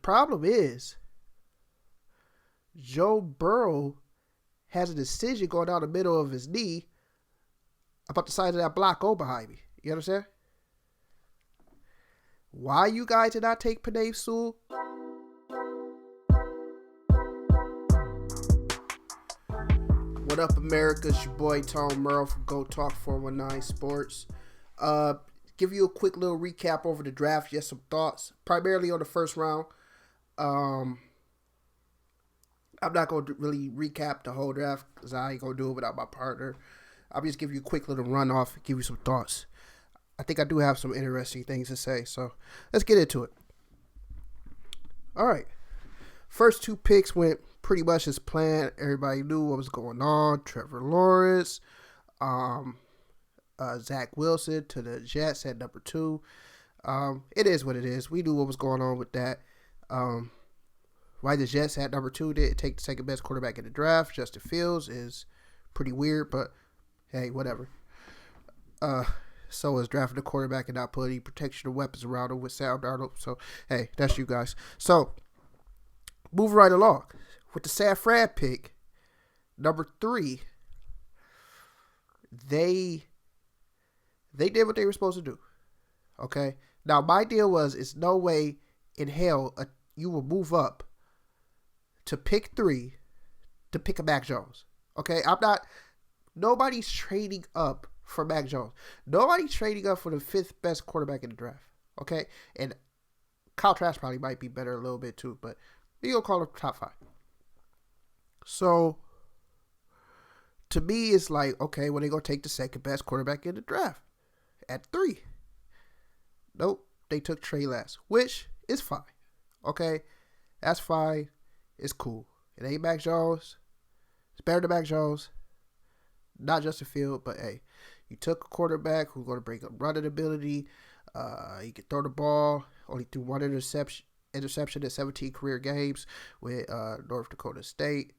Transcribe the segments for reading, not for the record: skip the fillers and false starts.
problem is Joe Burrow has a decision going down the middle of his knee about the size of that black O behind me. You understand? Why you guys did not take Penei Sewell? What up, America? It's your boy Tom Merle from Talk419 Sports. Give you a quick little recap over the draft. Just some thoughts, primarily on the first round. I'm not going to really recap the whole draft because I ain't going to do it without my partner. I'll just give you a quick little run off and give you some thoughts. I think I do have some interesting things to say, so let's get into it. All right. First two picks went pretty much as planned. Everybody knew what was going on. Trevor Lawrence, Zach Wilson to the Jets at number 2. It is what it is. We knew what was going on with that. Why the Jets at number 2 didn't take the second best quarterback in the draft, Justin Fields, is pretty weird, but hey, whatever. So is drafting the quarterback and not putting protection of weapons around him with Sam Darnold. So, hey, that's you guys. So, moving right along. With the San Fran pick, number 3, they did what they were supposed to do. Okay? Now, my deal was, it's no way in hell you will move up to pick 3 to pick a Mac Jones. Okay? Nobody's trading up for Mac Jones. Nobody's trading up for the 5th best quarterback in the draft. Okay? And Kyle Trask probably might be better a little bit too, but you're going to call him top 5. So, to me, it's like, okay, well, they're going to take the second best quarterback in the draft at 3. Nope, they took Trey Lance, which is fine. Okay, that's fine. It's cool. It ain't Mac Jones. It's better than Mac Jones. Not Justin Fields, but hey, you took a quarterback who's going to bring up running ability. He can throw the ball. Only threw one interception in 17 career games with North Dakota State.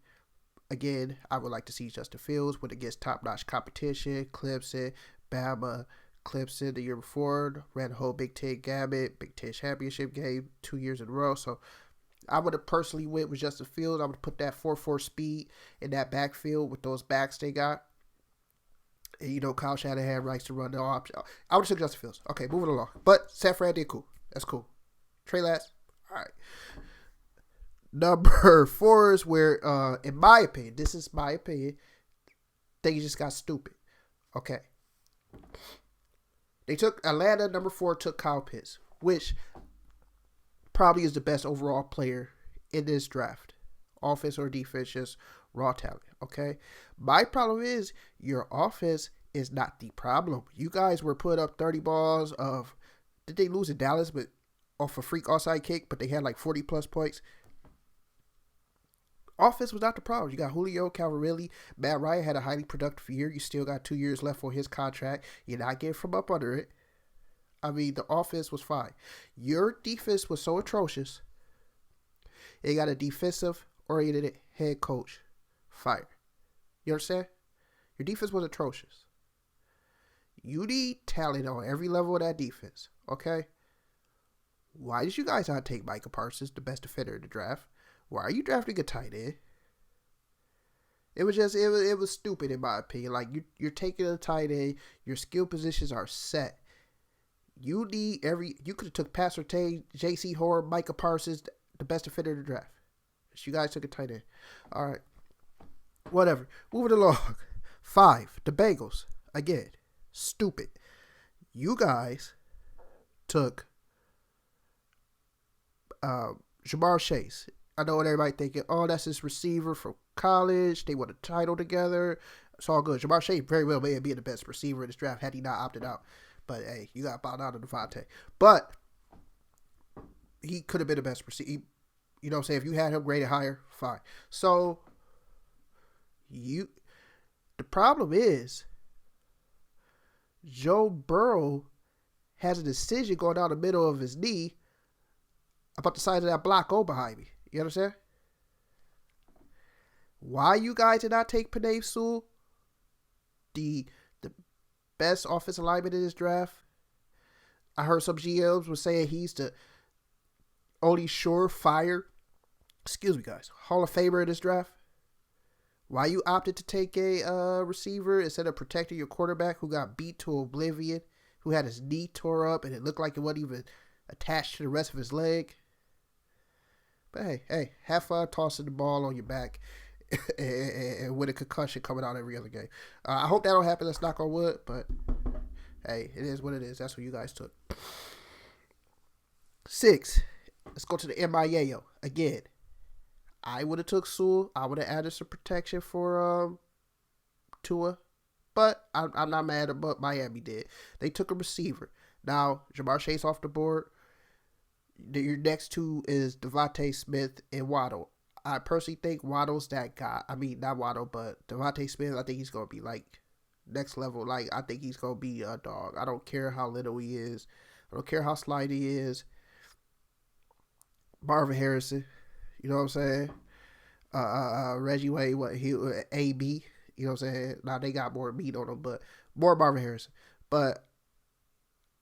Again, I would like to see Justin Fields when it gets top-notch competition. Clemson, Bama, Clemson the year before, ran the whole Big Ten gamut, Big Ten championship game 2 years in a row. So I would have personally went with Justin Fields. I would have put that 4.4 speed in that backfield with those backs they got. And, you know, Kyle Shanahan likes to run the option. I would have took Justin Fields. Okay, moving along. But San Fran did cool. That's cool. Trey Lance, all right. Number 4 is where, in my opinion, this is my opinion, things just got stupid. Okay. They took Atlanta, number 4, took Kyle Pitts, which probably is the best overall player in this draft. Offense or defense, just raw talent. Okay. My problem is your offense is not the problem. You guys were put up 30 balls of, did they lose in Dallas, but off a freak offside kick, but they had like 40 plus points. Offense was not the problem. You got Julio, Calvarelli, Matt Ryan had a highly productive year. You still got 2 years left on his contract. You're not getting from up under it. I mean, the offense was fine. Your defense was so atrocious. You got a defensive-oriented head coach fired. You understand? Your defense was atrocious. You need talent on every level of that defense, okay? Why did you guys not take Micah Parsons, the best defender in the draft? Why are you drafting a tight end? It was just, it was stupid in my opinion. Like, you're taking a tight end, your skill positions are set. You could have took Pat Surtain, J.C. Horn, Micah Parsons, the best defender in the draft. You guys took a tight end. All right. Whatever. Moving along. 5, the Bengals. Again, stupid. You guys took Jamar Chase. I know what everybody thinking, oh, that's his receiver from college. They won a title together. It's all good. Jamar Chase very well may be the best receiver in this draft had he not opted out. But, hey, you got bought out of Devontae. But he could have been the best receiver. You know what I'm saying? If you had him graded higher, fine. So, the problem is Joe Burrow has a decision going down the middle of his knee about the size of that black O behind me. You understand? Why you guys did not take Penei Sewell, the best offensive lineman in this draft? I heard some GMs were saying he's the only surefire, excuse me, guys, Hall of Famer in this draft? Why you opted to take a receiver instead of protecting your quarterback who got beat to oblivion, who had his knee tore up and it looked like it wasn't even attached to the rest of his leg? But hey, have fun tossing the ball on your back and with a concussion coming out every other game. I hope that don't happen. Let's knock on wood. But hey, it is what it is. That's what you guys took. 6. Let's go to the MIAO again. I would have took Sewell. I would have added some protection for Tua. But I'm not mad at what Miami did. They took a receiver. Now, Jamar Chase off the board. Your next two is Devontae Smith and Waddle. I personally think Waddle's that guy. I mean, not Waddle, but Devontae Smith, I think he's going to be like next level. Like, I think he's going to be a dog. I don't care how little he is. I don't care how slight he is. Marvin Harrison, you know what I'm saying? Reggie Wayne, AB, you know what I'm saying? Now they got more meat on him, but more Marvin Harrison. But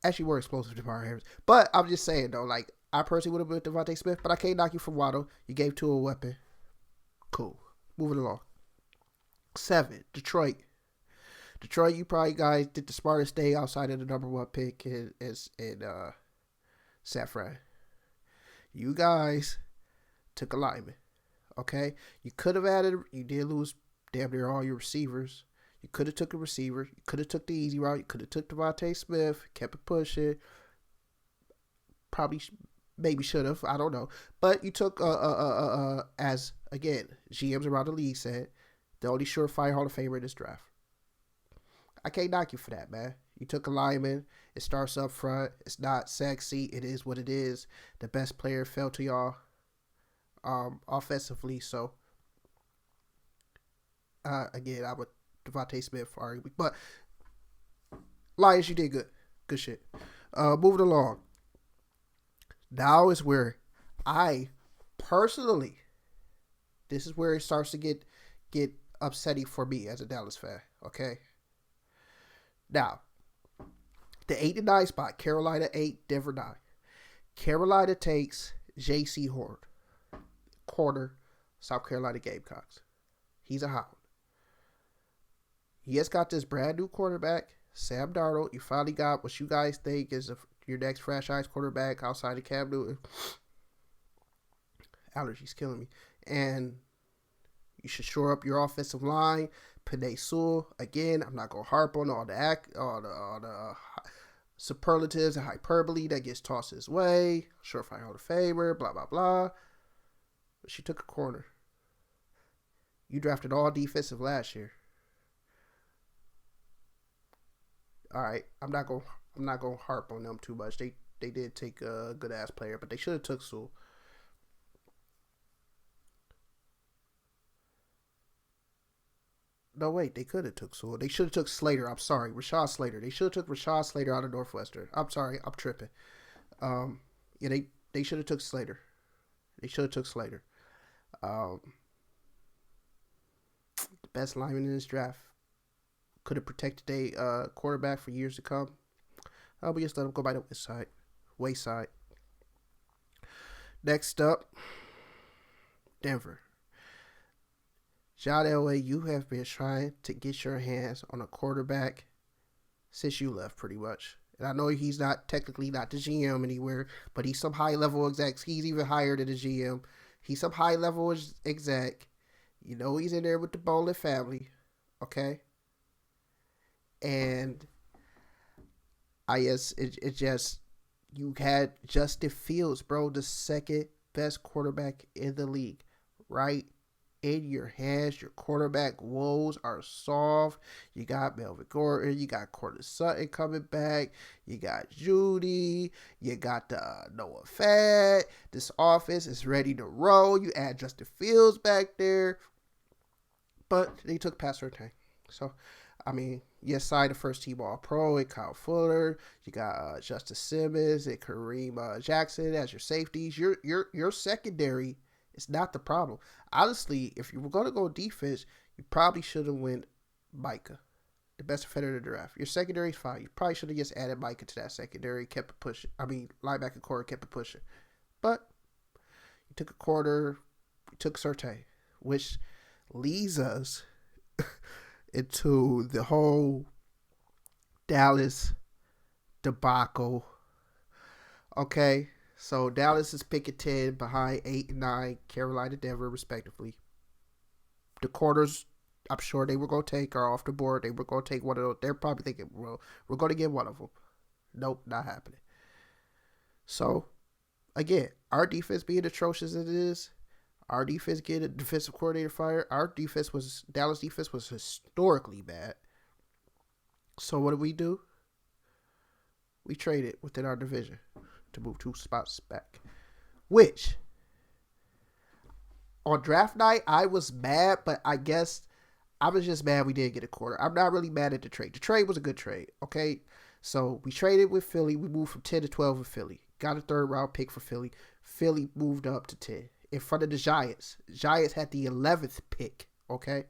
actually more explosive than Marvin Harrison. But I'm just saying, though, like, I personally would have been Devontae Smith, but I can't knock you from Waddle. You gave Tua a weapon. Cool. Moving along. 7, Detroit. Detroit, you probably guys did the smartest thing outside of the number 1 pick in Safran. You guys took a lineman. Okay? You could have added, you did lose damn near all your receivers. You could have took a receiver. You could have took the easy route. You could have took Devontae Smith, kept it pushing. Probably, maybe should have. I don't know. But you took, as, again, GMs around the league said, the only surefire Hall of Famer in this draft. I can't knock you for that, man. You took a lineman. It starts up front. It's not sexy. It is what it is. The best player fell to y'all offensively. So, again, I would Devontae Smith for argument. But, Lions, you did good. Good shit. Moving along. Now is where I personally, this is where it starts to get upsetting for me as a Dallas fan. Okay. Now, the 8 and 9 spot, Carolina 8, Denver 9. Carolina takes J.C. Horn, corner, South Carolina Gamecocks. He's a hound. He has got this brand new quarterback, Sam Darnold. You finally got what you guys think is your next franchise quarterback outside of Cam Newton. Allergies killing me. And you should shore up your offensive line. Penei Sewell, again, I'm not gonna harp on all the superlatives and hyperbole that gets tossed his way. Surefire Hall of Famer, blah blah blah. But she took a corner. You drafted all defensive last year. All right, I'm not gonna harp on them too much. They did take a good ass player, but they should have took Sewell. No, wait, they could have took Sewell. They should have took Slater. I'm sorry, Rashad Slater. They should have took Rashad Slater out of Northwestern. I'm sorry, I'm tripping. Yeah, they should have took Slater. They should have took Slater. The best lineman in this draft. Could have protected a quarterback for years to come. But just let him go by the wayside. Next up, Denver. John Elway, you have been trying to get your hands on a quarterback since you left, pretty much. And I know he's not technically not the GM anywhere, but he's some high-level exec. He's even higher than the GM. He's some high-level exec. You know he's in there with the Bowling family, okay? And I guess it just, you had Justin Fields, bro, the second best quarterback in the league, right in your hands. Your quarterback woes are solved. You got Melvin Gordon. You got Cortland Sutton coming back. You got Judy. You got Noah Fant. This offense is ready to roll. You add Justin Fields back there. But they took Pat Surtain. So, I mean, you signed the first team All-Pro and Kyle Fuller. You got Justice Simmons and Kareem Jackson as your safeties. Your secondary is not the problem. Honestly, if you were going to go defense, you probably should have went Micah, the best defender in the draft. Your secondary is fine. You probably should have just added Micah to that secondary, kept it pushing. I mean, linebacker core kept it pushing. But took a quarter, we took Surtain, which leads us into the whole Dallas debacle. Okay, so Dallas is picking 10 behind 8 and 9, Carolina, Denver, respectively. The quarters, I'm sure they were going to take are off the board. They were going to take one of those. They're probably thinking, well, we're going to get one of them. Nope, not happening. So, again, our defense being atrocious as it is, our defense getting a defensive coordinator fired, Dallas defense was historically bad. So what do? We traded within our division to move 2 spots back. Which, on draft night, I was mad, but I guess I was just mad we didn't get a quarter. I'm not really mad at the trade. The trade was a good trade, okay? So we traded with Philly. We moved from 10 to 12 with Philly. Got a 3rd round pick for Philly. Philly moved up to 10 in front of the Giants. Giants had the 11th pick, okay?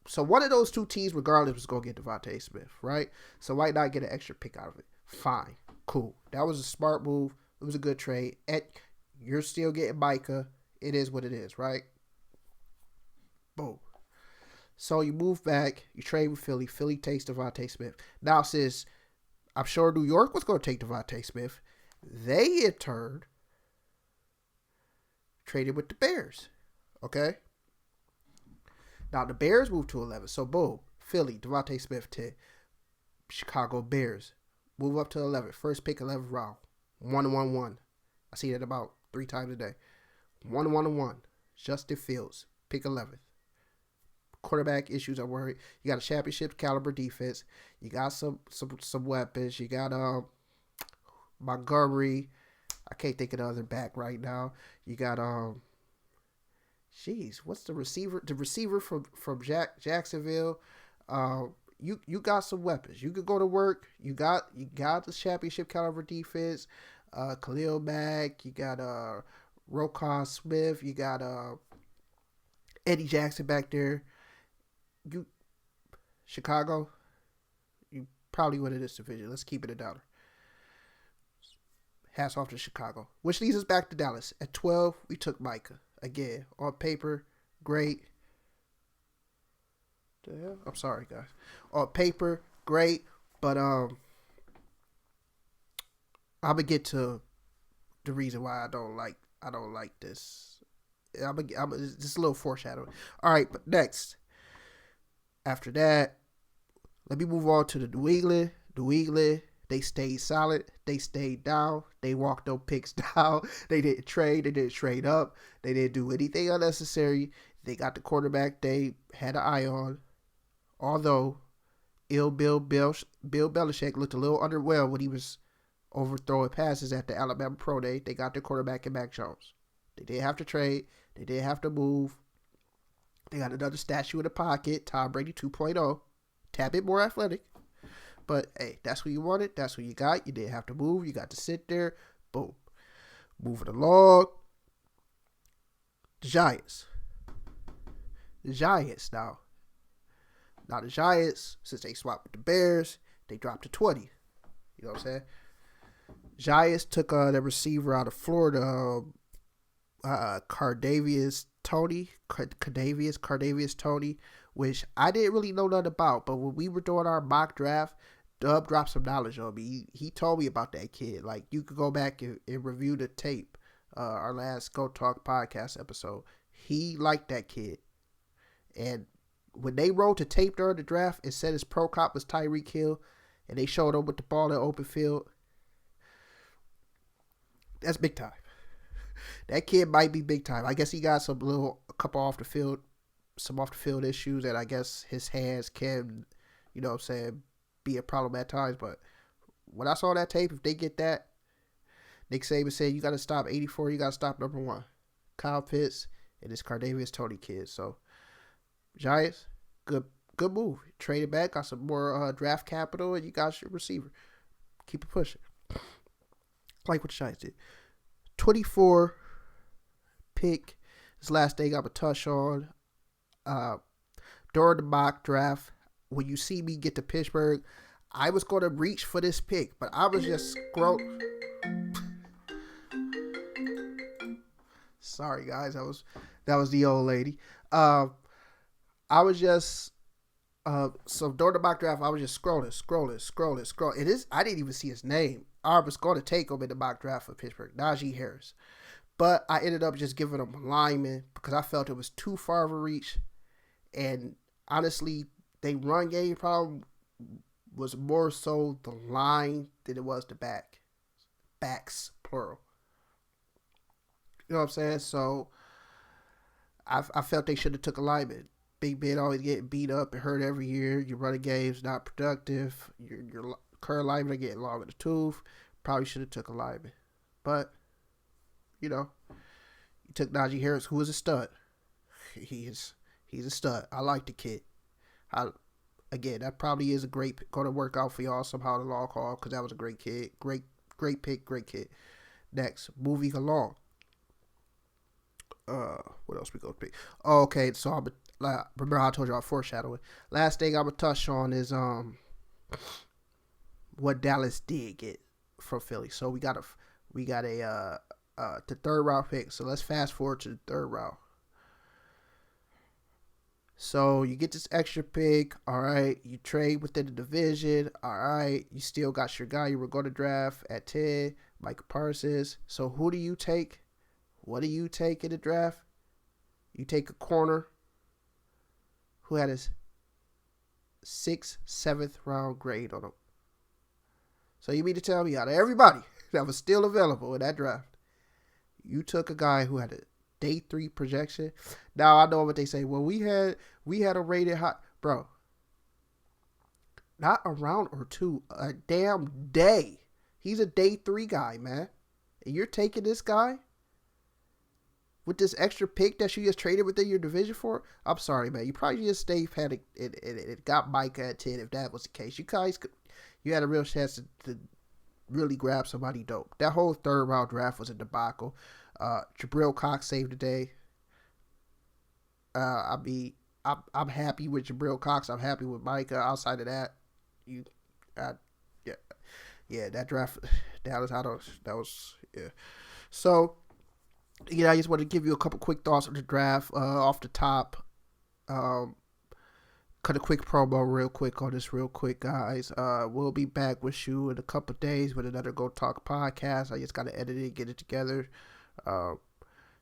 So one of those 2 teams, regardless, was going to get Devontae Smith, right? So why not get an extra pick out of it? Fine. Cool. That was a smart move. It was a good trade. And you're still getting Micah. It is what it is, right? Boom. So you move back. You trade with Philly. Philly takes Devontae Smith. Now, since I'm sure New York was going to take Devontae Smith, they, in turn, traded with the Bears, okay? Now, the Bears moved to 11. So, boom. Philly, Devontae Smith, 10. Chicago Bears move up to 11. First pick, 11th round. 1-1-1. I see that about 3 times a day. 1-1-1. Justin Fields, pick 11th. Quarterback issues, I'm worried. You got a championship caliber defense. You got some weapons. You got Montgomery. I can't think of the other back right now. You got what's the receiver? The receiver from Jacksonville. You got some weapons. You could go to work. You got the championship caliber defense. Khalil Mack. You got Roquan Smith. You got Eddie Jackson back there. Chicago, you probably win in this division. Let's keep it a dollar. Hats off to Chicago. Which leads us back to Dallas. At 12, we took Micah. Again, on paper, great. The hell? I'm sorry, guys. On paper, great. But I'm gonna get to the reason why I don't like this. Just a little foreshadowing. All right, but next. After that, let me move on to the New England. New England, they stayed solid. They stayed down. They walked no picks down. They didn't trade. They didn't trade up. They didn't do anything unnecessary. They got the quarterback they had an eye on. Although, Bill Belichick looked a little underwhelmed when he was overthrowing passes at the Alabama Pro Day. They got their quarterback in Mac Jones. They didn't have to trade. They didn't have to move. They got another statue in the pocket, Tom Brady 2.0. Tad bit more athletic. But, hey, that's who you wanted. That's who you got. You didn't have to move. You got to sit there. Boom. Moving along. The Giants. Now. Now, the Giants, since they swapped with the Bears, they dropped to 20. You know what I'm saying? Giants took the receiver out of Florida, Cardavius Toney, which I didn't really know nothing about. But when we were doing our mock draft, Dub dropped some knowledge on me. He told me about that kid. Like, you could go back and review the tape, our last Go Talk podcast episode. He liked that kid. And when they rolled to tape during the draft, it said his pro cop was Tyreek Hill, and they showed him with the ball in open field. That's big time. That kid might be big time. I guess he got a couple off the field issues, and I guess his hands can, you know what I'm saying, be a problem at times. But when I saw that tape, if they get that, Nick Saban said, you got to stop 84, you got to stop number 1. Kyle Pitts and this Cardavius Toney kid. So, Giants, good move. Traded back, got some more draft capital, and you got your receiver. Keep it pushing. Like what the Giants did. 24 pick. This last thing I'm going to touch on. During the mock draft, when you see me get to Pittsburgh, I was going to reach for this pick, but I was just Sorry, guys. That was the old lady. Uh, I was just so during the mock draft, I was just scrolling. It is. I didn't even see his name. I was going to take him in the mock draft for Pittsburgh, Najee Harris, but I ended up just giving him a lineman because I felt it was too far of a reach, and honestly, they run game problem was more so the line than it was the backs plural. You know what I'm saying? So I felt they should have took a lineman. Big Ben always getting beat up and hurt every year. Your running game's not productive. Your current linemen are getting long in the tooth. Probably should have took a lineman. But, you know, you took Najee Harris, who is a stud. He's a stud. I like the kid. Again, that probably is going to work out for y'all somehow in the long haul because that was a great kid. Great pick, great kid. Next, moving along. What else we gonna pick? Oh, okay, so remember how I told you about foreshadowing. Last thing I'm gonna touch on is what Dallas did get from Philly. So we got the third round pick. So let's fast forward to the third round. So you get this extra pick, all right. You trade within the division, all right. You still got your guy you were going to draft at 10, Micah Parsons. So who do you take? What do you take in the draft? You take a corner who had his 6th, 7th round grade on him. So you mean to tell me out of everybody that was still available in that draft, you took a guy who had a day 3 projection? Now I know what they say. Well, we had a rated high, bro. Not a round or two, a damn day. He's a day 3 guy, man. And you're taking this guy with this extra pick that you just traded within your division for? I'm sorry, man. You probably just stayed had it got Micah at 10 if that was the case. You had a real chance to really grab somebody dope. That whole third round draft was a debacle. Jabril Cox saved the day. I'm happy with Jabril Cox. I'm happy with Micah. Outside of that, that draft, that was. So, I just want to give you a couple quick thoughts on the draft off the top. Cut a quick promo real quick on this real quick, guys. We'll be back with you in a couple days with another Go Talk podcast. I just got to edit it, get it together.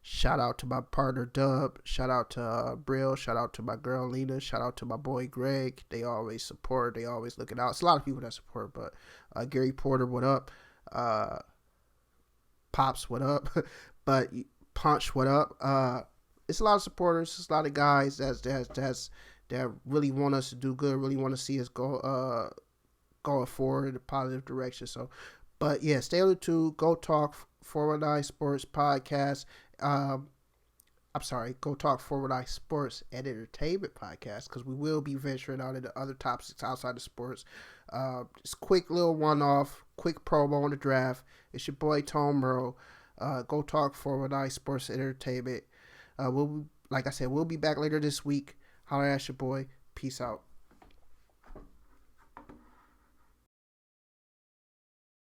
Shout out to my partner Dub. Shout out to Brill. Shout out to my girl Lena. Shout out to my boy Greg. They always support. They always looking out. It's a lot of people that support, but Gary Porter, what up? Pops, what up? But Punch, what up? It's a lot of supporters. It's a lot of guys that really want us to do good. Really want to see us going forward in a positive direction. So, but yeah, stay on to Go Talk 419 Sports Podcast. Go Talk 419 Sports and Entertainment Podcast, because we will be venturing out into other topics outside of sports. Just quick little one-off, quick promo on the draft. It's your boy Tom Merle. Go Talk 419 Sports and Entertainment. Like I said, we'll be back later this week. Holler at your boy. Peace out.